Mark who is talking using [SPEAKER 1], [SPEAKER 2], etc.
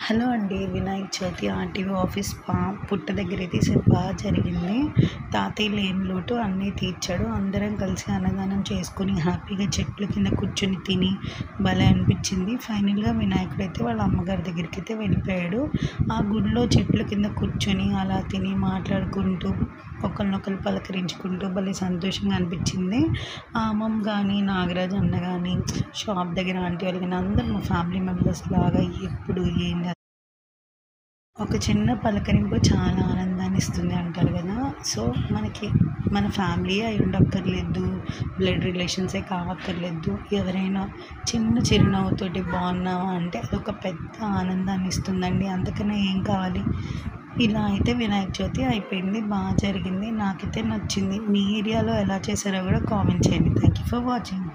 [SPEAKER 1] Hello అండి. Vinayaka Chavithi RTO office పుట్ట దగ్గరైతే ఈసారి జరిగింది. తాతయ్య లేని లోటు అన్నయ్య తీర్చాడు. అందరం కలిసి అన్నదానం చేసుకొని హ్యాపీగా చెట్ల కింద కూర్చొని తిని భలే అనిపించింది. ఫైనల్‌గా వినాయకుడైతే వాళ్ళ అమ్మగారి దగ్గరికైతే వెళ్ళిపోయాడు. ఆ గుడిలో చెట్ల కింద కూర్చొని అలా తిని మాట్లాడుకుంటూ ఒకరినొకరు పలకరించుకుంటూ భలే సంతోషంగా అనిపించింది. ఆ అమ్మమ్మ కానీ, నాగరాజు అన్న కానీ, షాప్ దగ్గర ఆంటీ వాళ్ళు కానీ అందరూ మా ఫ్యామిలీ మెంబర్స్ లాగా ఎప్పుడు ఒక చిన్న పలకరింపు చాలా ఆనందాన్ని ఇస్తుంది అంటారు కదా! సో, మనకి మన ఫ్యామిలీయే అయి ఉండక్కర్లేదు, బ్లడ్ రిలేషన్సే కావక్కర్లేదు. ఎవరైనా చిన్న చిరునవ్వుతోటి బాగున్నావా అంటే అదొక పెద్ద ఆనందాన్ని ఇస్తుందండి. అంతకన్నా ఏం కావాలి? ఇలా అయితే వినాయక చవితి అయిపోయింది. జరిగింది. నాకైతే నచ్చింది. మీ ఏరియాలో ఎలా చేశారో కూడా కామెంట్ చేయండి. Thank you for watching.